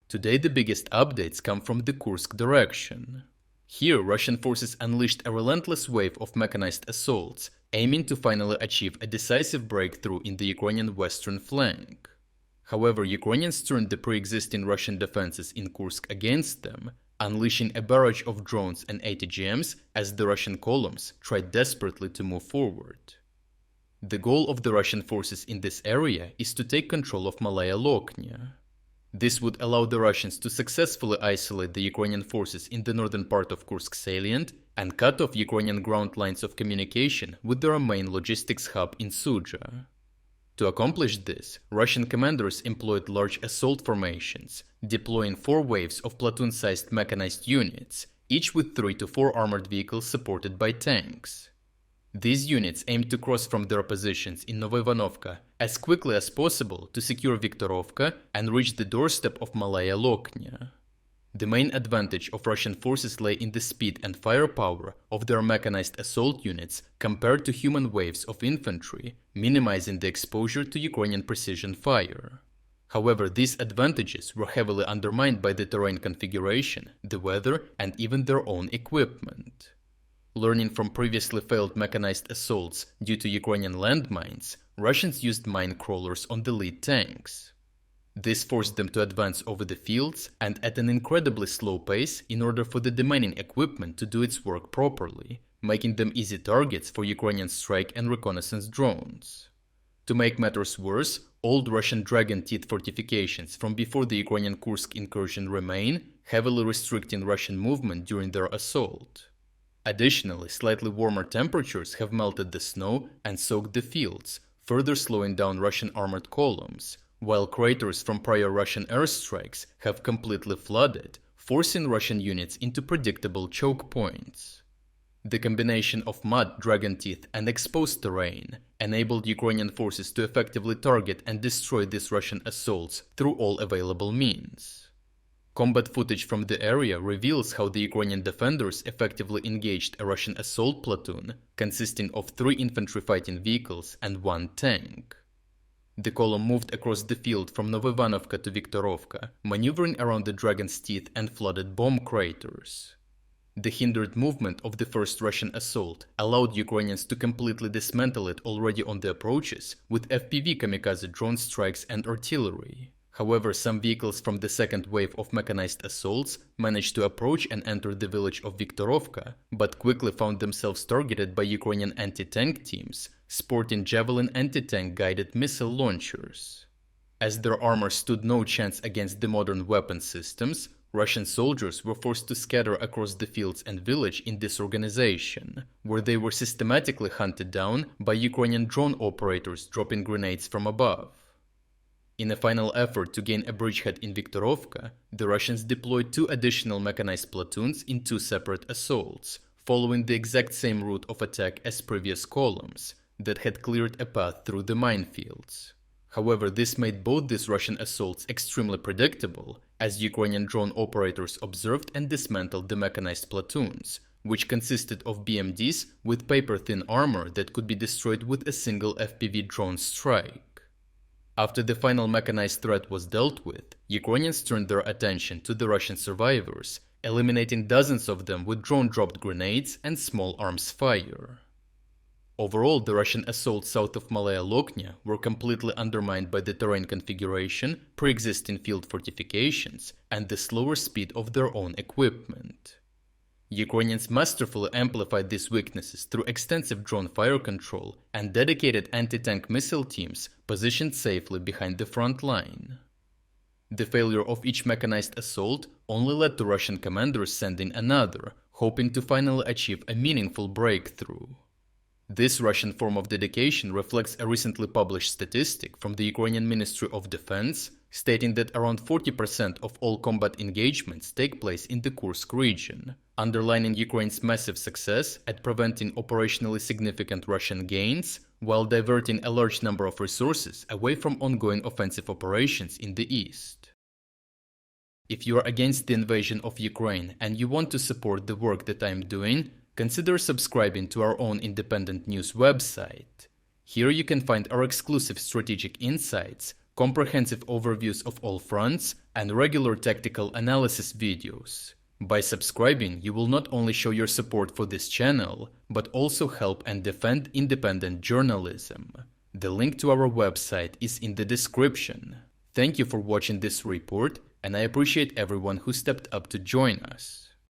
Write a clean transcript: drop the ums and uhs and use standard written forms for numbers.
Today the biggest updates come from the Kursk direction. Here, Russian forces unleashed a relentless wave of mechanized assaults, aiming to finally achieve a decisive breakthrough in the Ukrainian western flank. However, Ukrainians turned the pre-existing Russian defenses in Kursk against them, unleashing a barrage of drones and ATGMs as the Russian columns tried desperately to move forward. The goal of the Russian forces in this area is to take control of Malaya Loknya. This would allow the Russians to successfully isolate the Ukrainian forces in the northern part of Kursk Salient and cut off Ukrainian ground lines of communication with their main logistics hub in Sudzha. To accomplish this, Russian commanders employed large assault formations, deploying 4 waves of platoon-sized mechanized units, each with 3 to 4 armored vehicles supported by tanks. These units aimed to cross from their positions in Novoivanovka as quickly as possible to secure Viktorovka and reach the doorstep of Malaya Loknya. The main advantage of Russian forces lay in the speed and firepower of their mechanized assault units compared to human waves of infantry, minimizing the exposure to Ukrainian precision fire. However, these advantages were heavily undermined by the terrain configuration, the weather, and even their own equipment. Learning from previously failed mechanized assaults due to Ukrainian landmines, Russians used mine crawlers on the lead tanks. This forced them to advance over the fields and at an incredibly slow pace in order for the demining equipment to do its work properly, making them easy targets for Ukrainian strike and reconnaissance drones. To make matters worse, old Russian dragon teeth fortifications from before the Ukrainian Kursk incursion remain, heavily restricting Russian movement during their assault. Additionally, slightly warmer temperatures have melted the snow and soaked the fields, further slowing down Russian armored columns, while craters from prior Russian airstrikes have completely flooded, forcing Russian units into predictable choke points. The combination of mud, dragon teeth, and exposed terrain enabled Ukrainian forces to effectively target and destroy these Russian assaults through all available means. Combat footage from the area reveals how the Ukrainian defenders effectively engaged a Russian assault platoon consisting of 3 infantry fighting vehicles and 1 tank. The column moved across the field from Novoivanovka to Viktorovka, maneuvering around the dragon's teeth and flooded bomb craters. The hindered movement of the first Russian assault allowed Ukrainians to completely dismantle it already on the approaches with FPV kamikaze drone strikes and artillery. However, some vehicles from the second wave of mechanized assaults managed to approach and enter the village of Viktorovka, but quickly found themselves targeted by Ukrainian anti-tank teams, sporting Javelin anti-tank guided missile launchers. As their armor stood no chance against the modern weapon systems, Russian soldiers were forced to scatter across the fields and village in disorganization, where they were systematically hunted down by Ukrainian drone operators dropping grenades from above. In a final effort to gain a bridgehead in Viktorovka, the Russians deployed 2 additional mechanized platoons in 2 separate assaults, following the exact same route of attack as previous columns that had cleared a path through the minefields. However, this made both these Russian assaults extremely predictable, as Ukrainian drone operators observed and dismantled the mechanized platoons, which consisted of BMDs with paper-thin armor that could be destroyed with a single FPV drone strike. After the final mechanized threat was dealt with, Ukrainians turned their attention to the Russian survivors, eliminating dozens of them with drone-dropped grenades and small arms fire. Overall, the Russian assaults south of Malaya Loknya were completely undermined by the terrain configuration, pre-existing field fortifications, and the slower speed of their own equipment. Ukrainians masterfully amplified these weaknesses through extensive drone fire control and dedicated anti-tank missile teams positioned safely behind the front line. The failure of each mechanized assault only led to Russian commanders sending another, hoping to finally achieve a meaningful breakthrough. This Russian form of dedication reflects a recently published statistic from the Ukrainian Ministry of Defense, stating that around 40% of all combat engagements take place in the Kursk region, underlining Ukraine's massive success at preventing operationally significant Russian gains while diverting a large number of resources away from ongoing offensive operations in the east. If you are against the invasion of Ukraine and you want to support the work that I am doing, consider subscribing to our own independent news website. Here you can find our exclusive strategic insights, comprehensive overviews of all fronts, and regular tactical analysis videos. By subscribing, you will not only show your support for this channel, but also help and defend independent journalism. The link to our website is in the description. Thank you for watching this report, and I appreciate everyone who stepped up to join us.